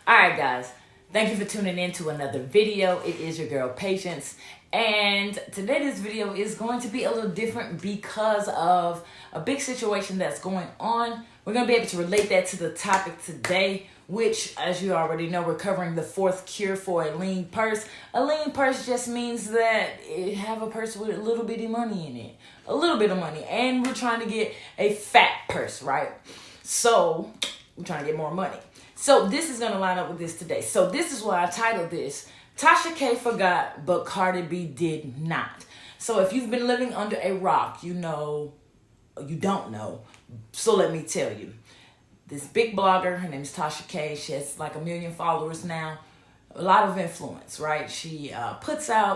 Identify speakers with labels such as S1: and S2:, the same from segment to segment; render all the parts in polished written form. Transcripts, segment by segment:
S1: All right, guys. Thank you for tuning in to another video. It is your girl, Patience. And today this video is going to be a little different because of a big situation that's going on. We're going to be able to relate that to the topic today, which, as you already know, we're covering the fourth cure for a lean purse. A lean purse just means that it have a purse with a little bitty money in it. A little bit of money. And we're trying to get a fat purse, right? So we're trying to get more money. So this is going to line up with this today. So this is why I titled this, Tasha K forgot, but Cardi B did not. So if you've been living under a rock, you know, you don't know. So let me tell you. This big blogger, her name is Tasha K. She has like 1 million followers now. A lot of influence, right? She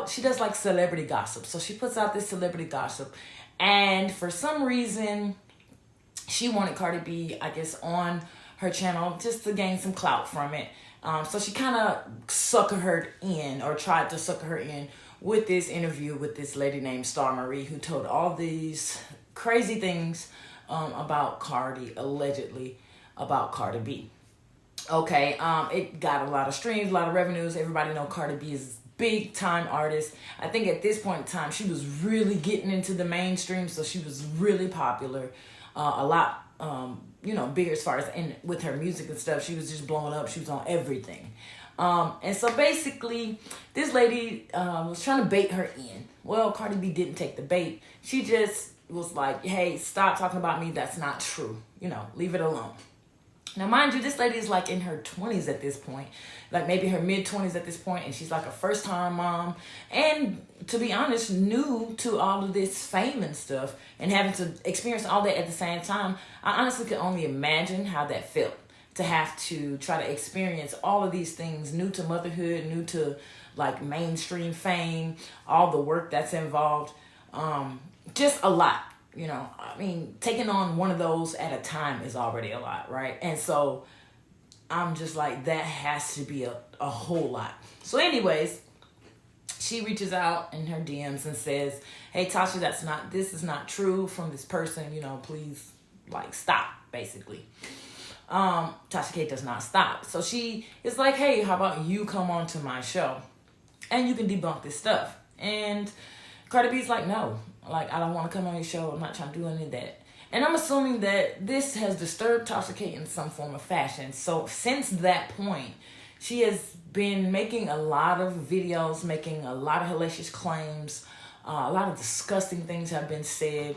S1: she does like celebrity gossip. So she puts out this celebrity gossip. And for some reason, she wanted Cardi B, I guess, on her channel just to gain some clout from it. So she kind of tried to sucker her in with this interview with this lady named Star Marie, who told all these crazy things allegedly about Cardi B. Okay, it got a lot of streams, a lot of revenues. Everybody know Cardi B is a big time artist. I think at this point in time, she was really getting into the mainstream, so she was really popular, a lot bigger as far as with her music and stuff. She was just blowing up. She was on everything. And so basically, this lady was trying to bait her in. Well, Cardi B didn't take the bait. She just was like, hey, stop talking about me. That's not true. Leave it alone. Now, mind you, this lady is like in her 20s at this point, like maybe her mid-20s at this point, and she's like a first-time mom. And to be honest, new to all of this fame and stuff and having to experience all that at the same time. I honestly could only imagine how that felt to have to try to experience all of these things, new to motherhood, new to like mainstream fame, all the work that's involved. Just a lot. Taking on one of those at a time is already a lot, right? And so I'm just like, that has to be a whole lot. So anyways, she reaches out in her DMs and says, hey, Tasha, this is not true from this person, please stop, basically. Tasha K does not stop. So she is like, hey, how about you come on to my show and you can debunk this stuff? And Cardi B's like, no, I don't want to come on your show. I'm not trying to do any of that. And I'm assuming that this has disturbed Tasha K in some form of fashion. So since that point, she has been making a lot of videos, making a lot of hellacious claims. A lot of disgusting things have been said.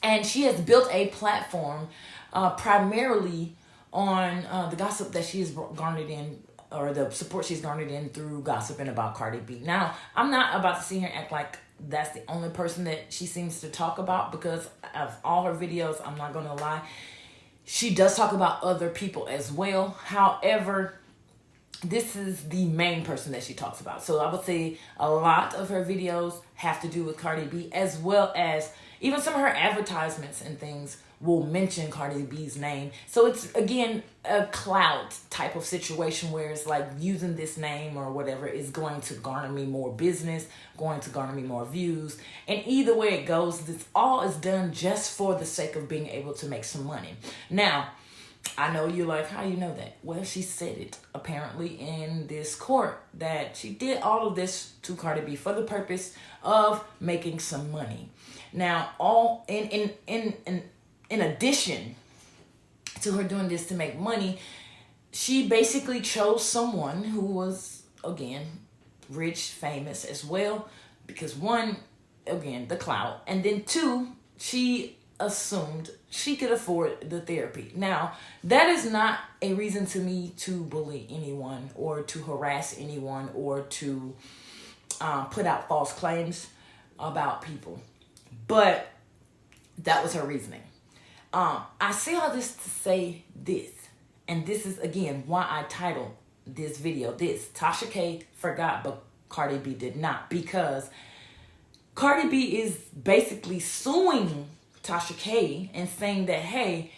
S1: And she has built a platform primarily on the gossip that she has garnered in, or the support she's garnered in through gossiping about Cardi B. Now, I'm not about to sit here and act like that's the only person that she seems to talk about, because of all her videos, I'm not going to lie, she does talk about other people as well. However, this is the main person that she talks about. So I would say a lot of her videos have to do with Cardi B, as well as even some of her advertisements and things will mention Cardi B's name. So it's, again, a clout type of situation where it's like using this name or whatever is going to garner me more business, going to garner me more views. And either way it goes, this all is done just for the sake of being able to make some money. Now, I know you're like, how you know that? Well, she said it apparently in this court that she did all of this to Cardi B for the purpose of making some money. Now, all in addition to her doing this to make money, she basically chose someone who was, again, rich, famous as well, because one, again, the clout, and then two, she assumed she could afford the therapy. Now, that is not a reason to me to bully anyone or to harass anyone or to put out false claims about people. But that was her reasoning. I say all this to say this, and this is, again, why I titled this video this. Tasha K forgot, but Cardi B did not, because Cardi B is basically suing Tasha K and saying that, hey,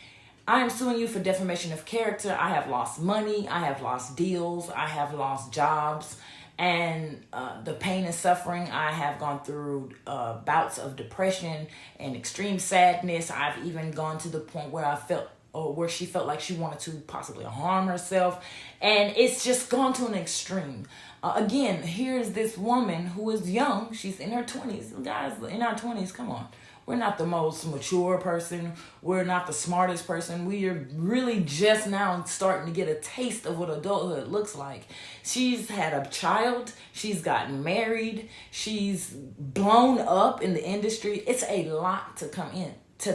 S1: I am suing you for defamation of character. I have lost money. I have lost deals. I have lost jobs. And the pain and suffering, I have gone through bouts of depression and extreme sadness. I've even gone to the point where I felt or where she felt like she wanted to possibly harm herself. And it's just gone to an extreme. Again, here's this woman who is young. She's in her 20s. Guys, in our 20s, come on. We're not the most mature person. We're not the smartest person. We are really just now starting to get a taste of what adulthood looks like. She's had a child. She's gotten married. She's blown up in the industry. It's a lot to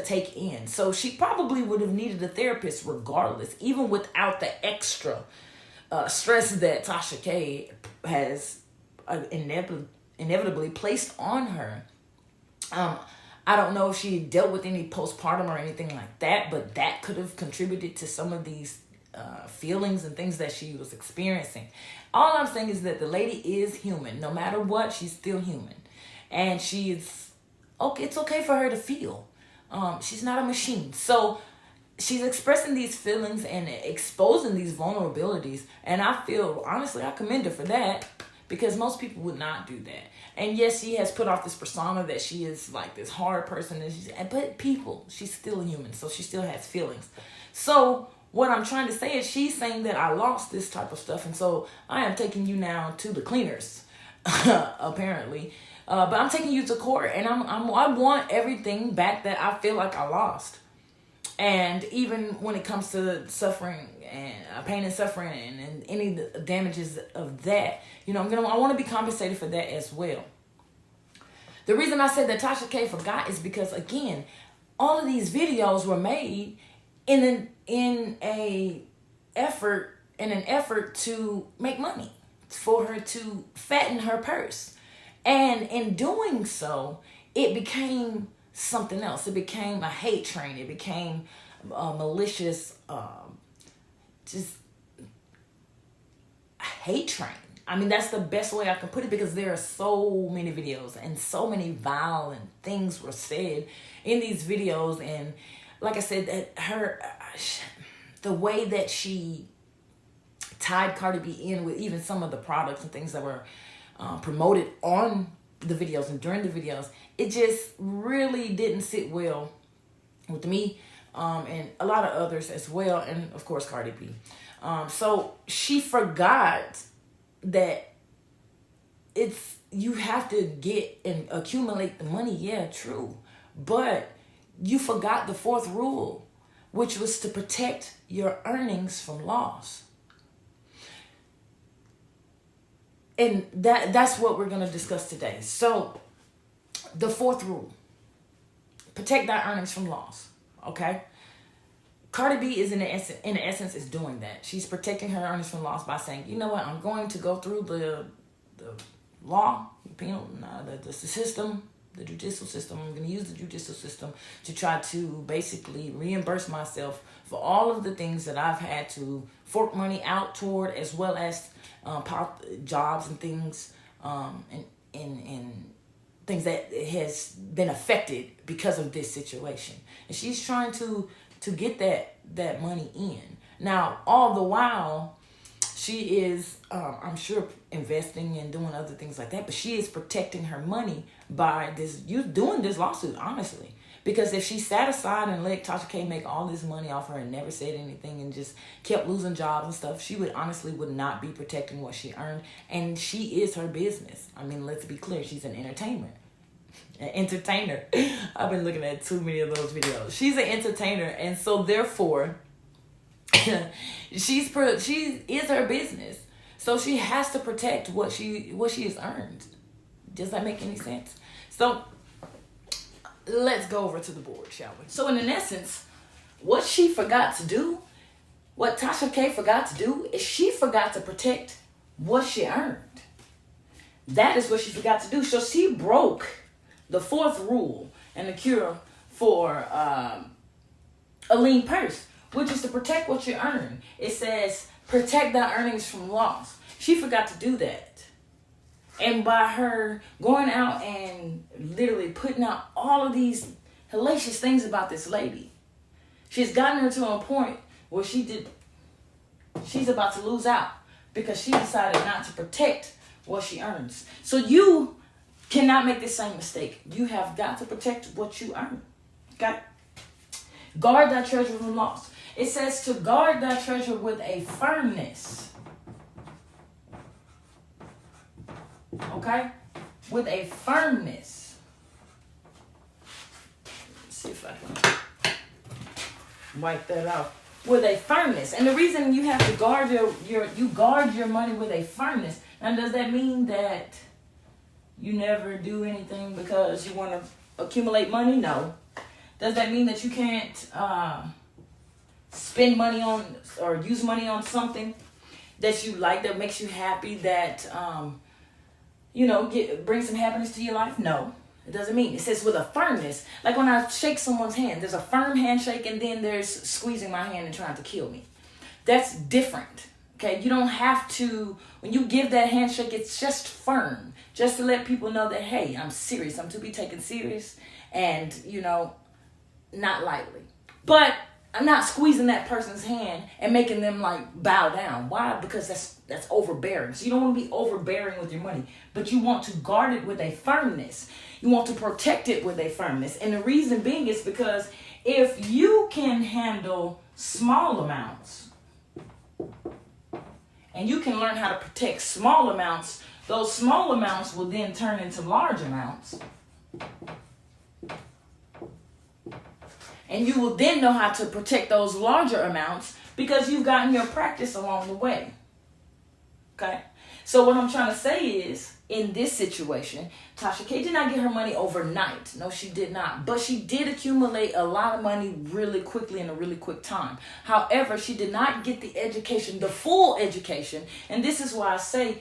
S1: take in. So she probably would have needed a therapist regardless, even without the extra stress that Tasha K has inevitably placed on her. I don't know if she dealt with any postpartum or anything like that, but that could have contributed to some of these feelings and things that she was experiencing. All I'm saying is that the lady is human. No matter what, she's still human. And she's okay. It's okay for her to feel. She's not a machine. So she's expressing these feelings and exposing these vulnerabilities. And I feel, honestly, I commend her for that, because most people would not do that. And yes, she has put off this persona that she is like this hard person. But she's still a human. So she still has feelings. So what I'm trying to say is she's saying that I lost this type of stuff. And so I am taking you now to the cleaners, apparently. But I'm taking you to court. And I want everything back that I feel like I lost. And even when it comes to suffering and pain and suffering and any damages of that, I want to be compensated for that as well. The reason I said that Tasha K forgot is because, again, all of these videos were made in an effort to make money, for her to fatten her purse. And in doing so, it became something else. It became a hate train. It became a malicious, just hate train. I mean, that's the best way I can put it, because there are so many videos and so many violent things were said in these videos. And like I said, that the way that she tied Cardi B in with even some of the products and things that were promoted on the videos and during the videos, it just really didn't sit well with me and a lot of others as well, and of course Cardi B. So she forgot that you have to get and accumulate the money. Yeah, true, but you forgot the fourth rule, which was to protect your earnings from loss. And that's what we're going to discuss today. So the fourth rule, protect thy earnings from loss. Okay. Cardi B is in essence is doing that. She's protecting her earnings from loss by saying, you know what, I'm going to go through the law, the system, the judicial system. I'm going to use the judicial system to try to basically reimburse myself for all of the things that I've had to fork money out toward, as well as jobs and things, and things that has been affected because of this situation. And she's trying to get that money in. Now, all the while, she is, I'm sure, investing and doing other things like that, but she is protecting her money by doing this lawsuit, honestly. Because if she sat aside and let Tasha K make all this money off her and never said anything and just kept losing jobs and stuff, she would not be protecting what she earned. And she is her business. I mean, let's be clear, she's an entertainer. I've been looking at too many of those videos. She's an entertainer, and so therefore she is her business. So she has to protect what she has earned. Does that make any sense? So let's go over to the board, shall we? So in essence, what she forgot to do, what Tasha K forgot to do, is she forgot to protect what she earned. That is what she forgot to do. So she broke the fourth rule and the cure for a lean purse, which is to protect what you earn. It says, protect thy earnings from loss. She forgot to do that. And by her going out and literally putting out all of these hellacious things about this lady, she's gotten her to a point where she's about to lose out because she decided not to protect what she earns. So you cannot make the same mistake. You have got to protect what you earn. Okay? Guard thy treasure from loss. It says to guard thy treasure with a firmness. Okay? With a firmness. Let's see if I can wipe that out. With a firmness. And the reason you have to guard you guard your money with a firmness. Now, does that mean that you never do anything because you want to accumulate money? No. Does that mean that you can't spend money on or use money on something that you like, that makes you happy, that brings some happiness to your life? No, it doesn't mean. It says with a firmness. Like when I shake someone's hand, there's a firm handshake, and then there's squeezing my hand and trying to kill me. That's different. Okay, you don't have to, when you give that handshake, it's just firm, just to let people know that, hey, I'm serious. I'm to be taken serious, and not lightly. But I'm not squeezing that person's hand and making them like bow down. Why? Because that's overbearing. So you don't want to be overbearing with your money, but you want to guard it with a firmness. You want to protect it with a firmness. And the reason being is because if you can handle small amounts and you can learn how to protect small amounts, those small amounts will then turn into large amounts. And you will then know how to protect those larger amounts because you've gotten your practice along the way. Okay? So what I'm trying to say is, in this situation, Tasha K did not get her money overnight. No, she did not. But she did accumulate a lot of money really quickly in a really quick time. However, she did not get the education, the full education. And this is why I say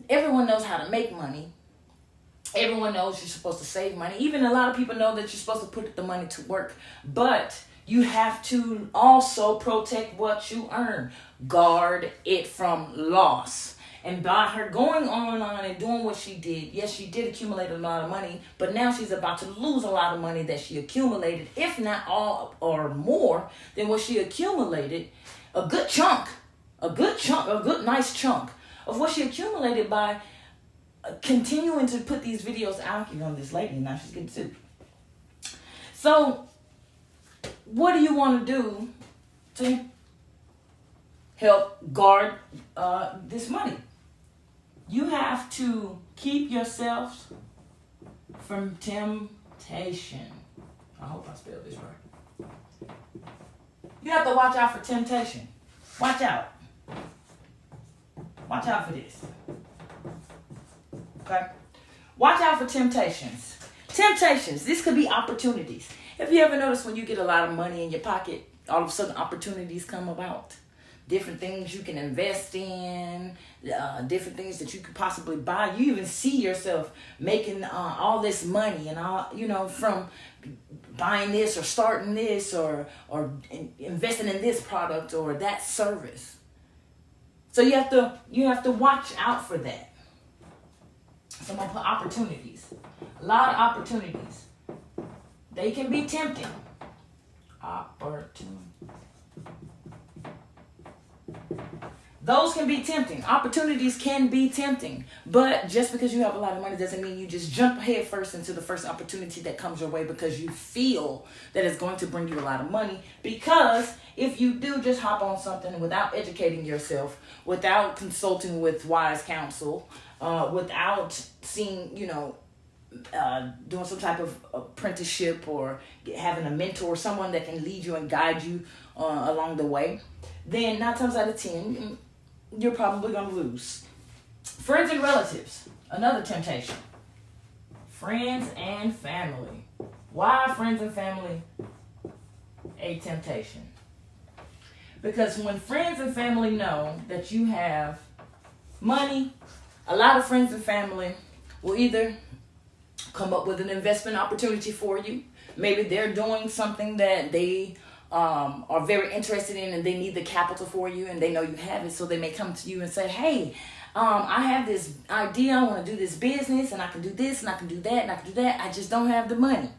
S1: everyone knows how to make money. Everyone knows you're supposed to save money. Even a lot of people know that you're supposed to put the money to work. But you have to also protect what you earn. Guard it from loss. And by her going on and doing what she did, yes, she did accumulate a lot of money, but now she's about to lose a lot of money that she accumulated, if not all or more than what she accumulated. A good nice chunk of what she accumulated by continuing to put these videos out here on this lady. Now she's getting sued. So what do you want to do to help guard this money? You have to keep yourself from temptation. I hope I spelled this right. You have to watch out for temptation. Watch out. Watch out for this. Okay? Watch out for temptations. Temptations. This could be opportunities. Have you ever noticed when you get a lot of money in your pocket, all of a sudden opportunities come about? Different things you can invest in, different things that you could possibly buy. You even see yourself making all this money and all, from buying this or starting this or investing in this product or that service. So you have to watch out for that. So I'm gonna put opportunities. A lot of opportunities. They can be tempting. Those can be tempting. Opportunities can be tempting. But just because you have a lot of money doesn't mean you just jump head first into the first opportunity that comes your way because you feel that it's going to bring you a lot of money. Because if you do just hop on something without educating yourself, without consulting with wise counsel, without seeing, doing some type of apprenticeship or having a mentor, someone that can lead you and guide you along the way, then 9 times out of 10, you're probably going to lose. Friends and relatives, another temptation. Friends and family. Why are friends and family a temptation? Because when friends and family know that you have money, a lot of friends and family will either come up with an investment opportunity for you. Maybe they're doing something that they are very interested in and they need the capital for you and they know you have it, so they may come to you and say, hey, I have this idea, I want to do this business and I can do this and I can do that and I can do that, I just don't have the money.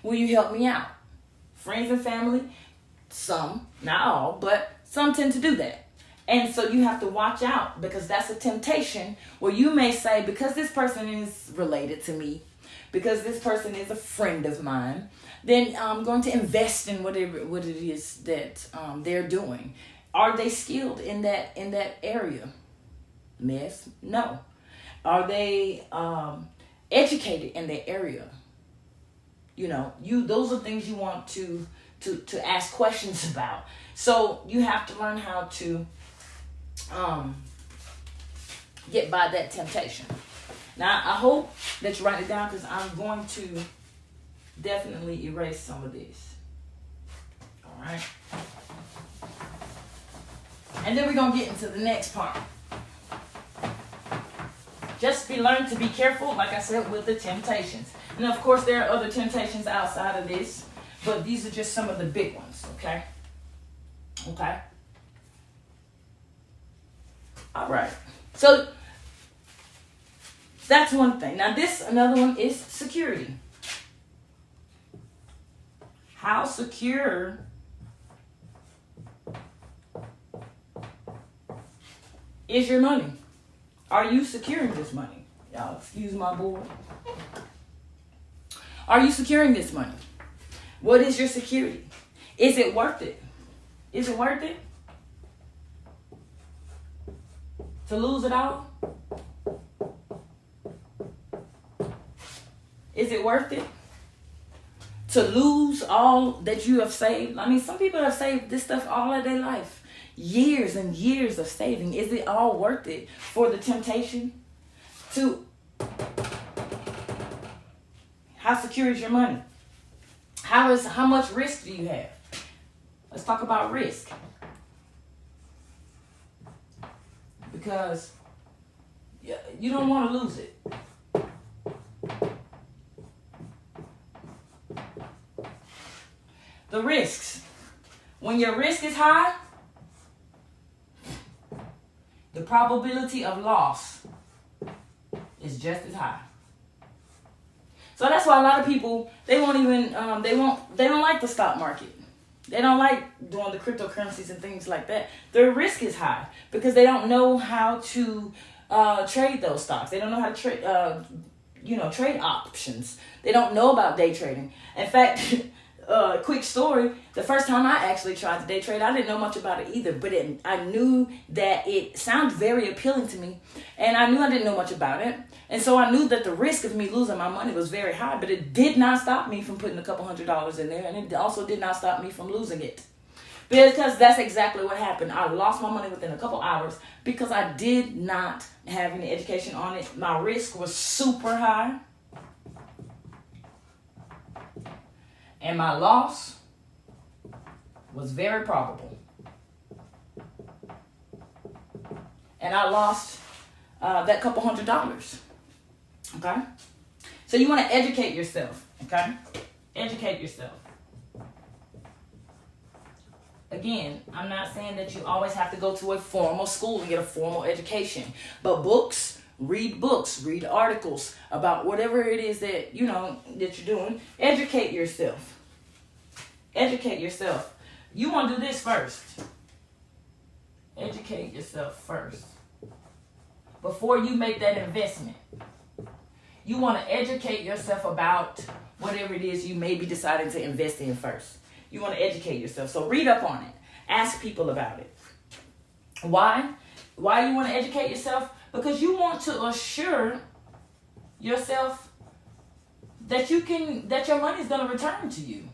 S1: Will you help me out? Friends and family, some, not all, but some tend to do that. And so you have to watch out because that's a temptation where you may say, because this person is related to me, because this person is a friend of mine, then I'm going to invest in what it is that they're doing. Are they skilled in that area? Yes, no. Are they educated in that area? Those are things you want to ask questions about. So you have to learn how to get by that temptation. Now, I hope that you write it down, because I'm going to definitely erase some of this. All right. And then we're going to get into the next part. Just learn to be careful, like I said, with the temptations. And of course, there are other temptations outside of this, but these are just some of the big ones, okay? Okay. All right. So that's one thing. Now another one is security. How secure is your money? Are you securing this money? Y'all excuse my board. Are you securing this money? What is your security? Is it worth it? Is it worth it to lose it all? Is it worth it to lose all that you have saved? I mean, some people have saved this stuff all of their life. Years and years of saving. Is it all worth it for the temptation to... How secure is your money? How much risk do you have? Let's talk about risk. Because you don't want to lose it. The risks. When your risk is high, the probability of loss is just as high. So that's why a lot of people, they won't even, they don't like the stock market. They don't like doing the cryptocurrencies and things like that. Their risk is high because they don't know how to trade those stocks. They don't know how to trade, trade options. They don't know about day trading. In fact, quick story, the first time I actually tried to day trade, I didn't know much about it either, but I knew that it sounded very appealing to me, and I knew I didn't know much about it. And so I knew that the risk of me losing my money was very high, but it did not stop me from putting a couple $100s in there, and it also did not stop me from losing it. Because that's exactly what happened. I lost my money within a couple hours because I did not have any education on it. My risk was super high. And my loss was very probable. And I lost that couple $100. Okay? So you want to educate yourself. Okay? Educate yourself. Again, I'm not saying that you always have to go to a formal school and get a formal education. But read articles about whatever it is that, that you're doing. Educate yourself. Educate yourself. You want to do this first. Educate yourself first. Before you make that investment. You want to educate yourself about whatever it is you may be deciding to invest in first. You want to educate yourself. So read up on it. Ask people about it. Why? Why you want to educate yourself? Because you want to assure yourself that your money is going to return to you.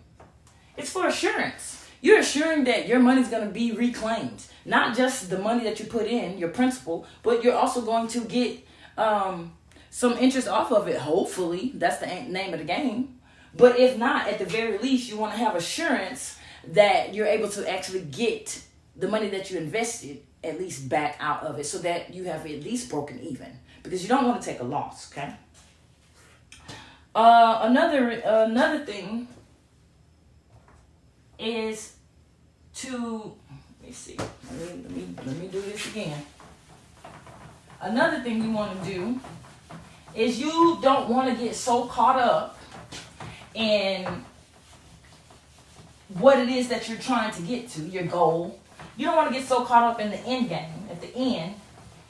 S1: It's for assurance. You're assuring that your money is going to be reclaimed. Not just the money that you put in, your principal, but you're also going to get some interest off of it, hopefully. That's the name of the game. But if not, at the very least, you want to have assurance that you're able to actually get the money that you invested at least back out of it so that you have at least broken even. Because you don't want to take a loss, okay? Another thing is to, let me see, let me do this again. Another thing you want to do is you don't want to get so caught up in what it is that you're trying to get to, your goal. You don't want to get so caught up in the end game, at the end,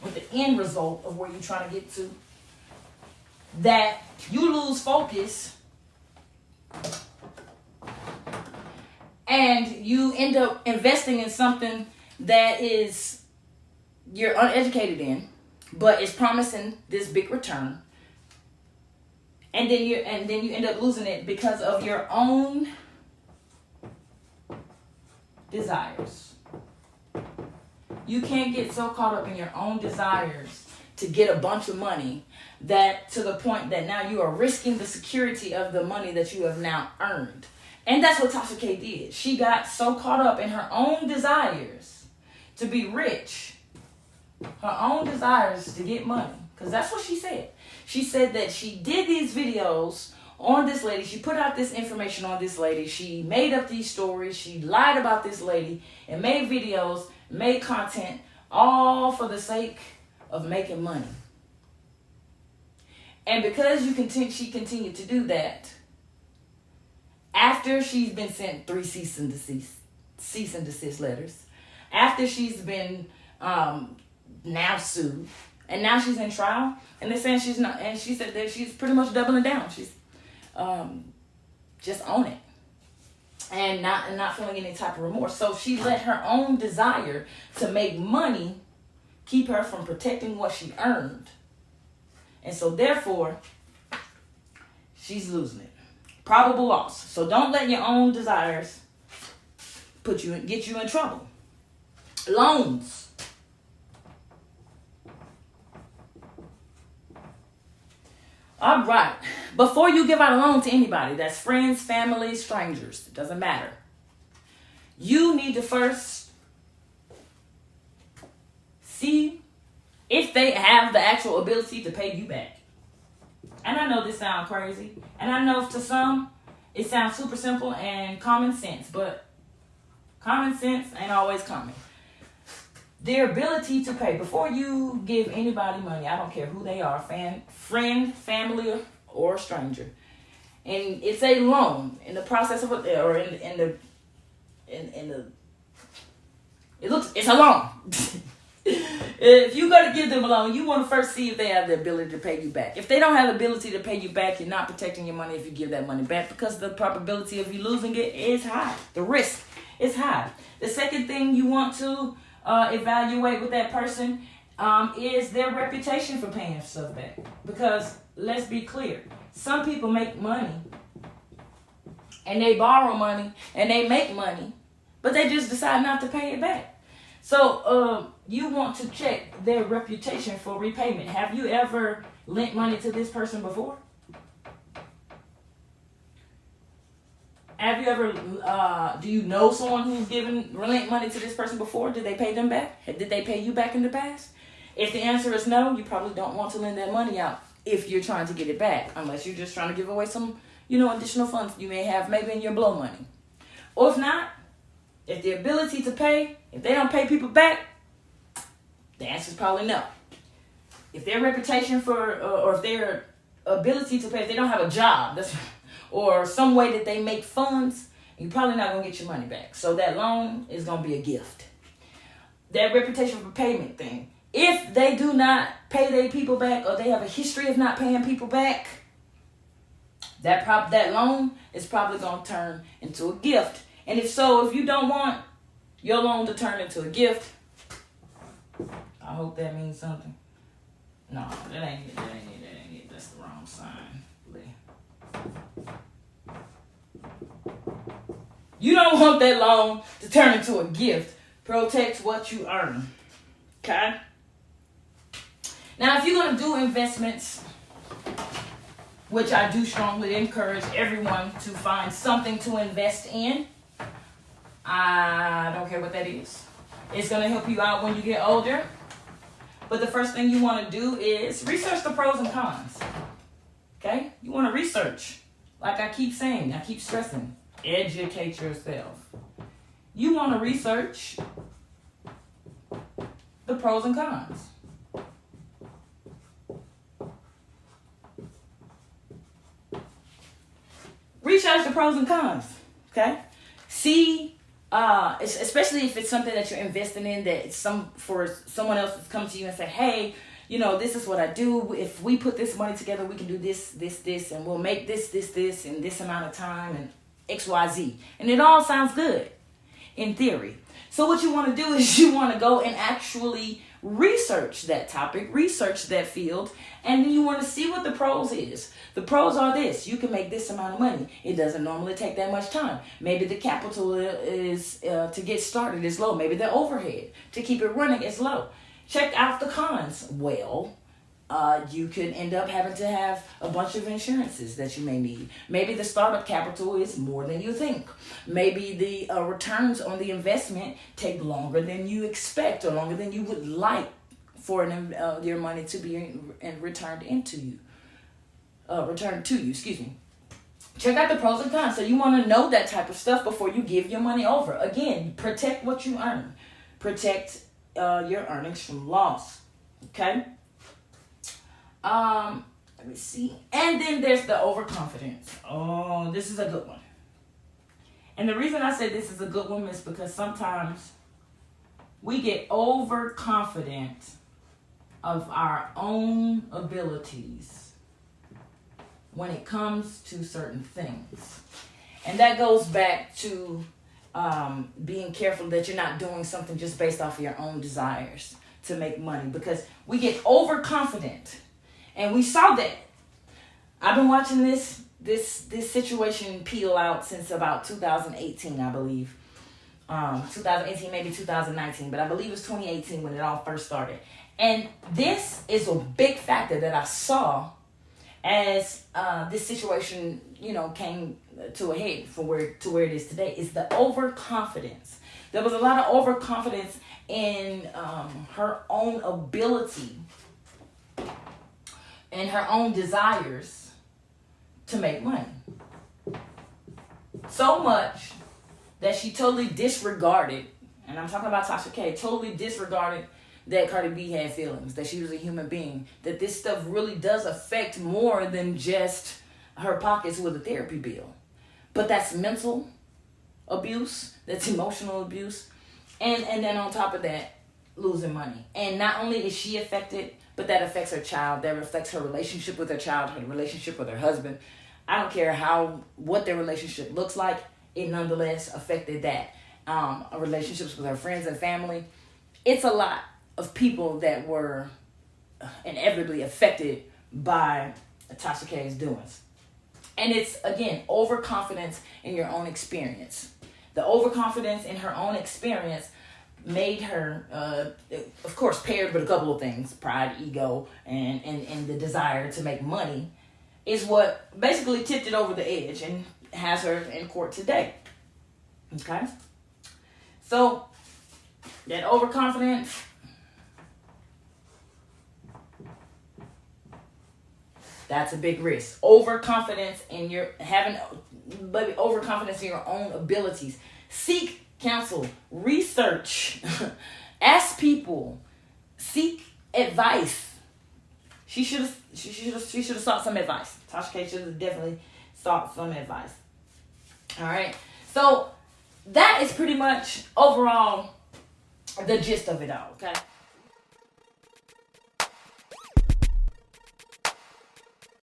S1: with the end result of where you're trying to get to, that you lose focus and you end up investing in something that is you're uneducated in, but it's promising this big return, and then you end up losing it because of your own desires. You can't get so caught up in your own desires to get a bunch of money that to the point that now you are risking the security of the money that you have now earned. And that's what Tasha K did. She got so caught up in her own desires to be rich, her own desires to get money, because that's what she said. She said that she did these videos on this lady. She put out this information on this lady. She made up these stories. She lied about this lady and made videos, made content, all for the sake of making money. And because she continued to do that, after she's been sent 3 cease and desist letters, after she's been now sued, and now she's in trial, and they're saying she's not, and she said that she's pretty much doubling down. She's just own it, and not feeling any type of remorse. So she let her own desire to make money keep her from protecting what she earned, and so therefore she's losing it. Probable loss. So don't let your own desires get you in trouble. Loans. All right. Before you give out a loan to anybody, that's friends, family, strangers, it doesn't matter. You need to first see if they have the actual ability to pay you back. And I know this sounds crazy. And I know to some, it sounds super simple and common sense. But common sense ain't always common. Their ability to pay. Before you give anybody money, I don't care who they are, friend, family, or stranger. And it's a loan. In the process of it, or it's a loan. If you're going to give them a loan, you want to first see if they have the ability to pay you back. If they don't have the ability to pay you back, you're not protecting your money if you give that money back, because the probability of you losing it is high. The risk is high. The second thing you want to evaluate with that person is their reputation for paying stuff back. Because let's be clear, some people make money and they borrow money and they make money, but they just decide not to pay it back. So you want to check their reputation for repayment. Have you ever lent money to this person before? Have you ever, do you know someone who's lent money to this person before? Did they pay them back? Did they pay you back in the past? If the answer is no, you probably don't want to lend that money out if you're trying to get it back, unless you're just trying to give away some, additional funds you may have maybe in your blow money. Or if not, if the ability to pay, if they don't pay people back, the answer is probably no. If their reputation or if their ability to pay, if they don't have a job, or some way that they make funds, you're probably not going to get your money back. So that loan is going to be a gift. That reputation for payment thing. If they do not pay their people back, or they have a history of not paying people back, that loan is probably going to turn into a gift. And if you don't want your loan to turn into a gift, I hope that means something. No, that ain't it. That's the wrong sign. You don't want that loan to turn into a gift. Protect what you earn. Okay? Now, if you're going to do investments, which I do strongly encourage everyone to find something to invest in, I don't care what that is. It's going to help you out when you get older. But the first thing you want to do is research the pros and cons. Okay? You want to research. Like I keep saying, I keep stressing, educate yourself. You want to research the pros and cons. Research the pros and cons. Okay? See, especially if it's something that you're investing in, that for someone else to come to you and say, hey, this is what I do. If we put this money together, we can do this, and we'll make this in this amount of time. And XYZ. And it all sounds good in theory. So what you want to do is you want to go and actually research that topic, research that field, and you want to see what the pros is. The pros are this: you can make this amount of money. It doesn't normally take that much time. Maybe the capital is to get started is low. Maybe the overhead to keep it running is low. Check out the cons. Well, you could end up having to have a bunch of insurances that you may need. Maybe the startup capital is more than you think. Maybe the returns on the investment take longer than you expect, or longer than you would like for your money to be returned into you. Returned to you, excuse me. Check out the pros and cons. So you want to know that type of stuff before you give your money over. Again, protect what you earn. Protect your earnings from loss. Okay? Let me see. And then there's the overconfidence. Oh, this is a good one. And the reason I say this is a good one is because sometimes we get overconfident of our own abilities when it comes to certain things. And that goes back to being careful that you're not doing something just based off of your own desires to make money, because we get overconfident. And we saw that. I've been watching this situation peel out since about 2018, I believe. 2018, maybe 2019, but I believe it was 2018 when it all first started. And this is a big factor that I saw as this situation, came to a head to where it is today, is the overconfidence. There was a lot of overconfidence in her own ability and her own desires to make money. So much that she totally disregarded, and I'm talking about Tasha K, totally disregarded that Cardi B had feelings, that she was a human being, that this stuff really does affect more than just her pockets with a therapy bill. But that's mental abuse, that's emotional abuse, and then on top of that, losing money. And not only is she affected, but that affects her child, that affects her relationship with her child, her relationship with her husband. I don't care what their relationship looks like, it nonetheless affected that. Relationships with her friends and family. It's a lot of people that were inevitably affected by Tasha K's doings. And it's, again, overconfidence in your own experience. The overconfidence in her own experience made her, of course, paired with a couple of things, pride, ego, and the desire to make money, is what basically tipped it over the edge and has her in court today. Okay? So, that overconfidence, that's a big risk. Overconfidence in overconfidence in your own abilities. Seek counsel, research, ask people, seek advice. She should have sought some advice. Tasha K should have definitely sought some advice. All right. So that is pretty much overall the gist of it all. Okay.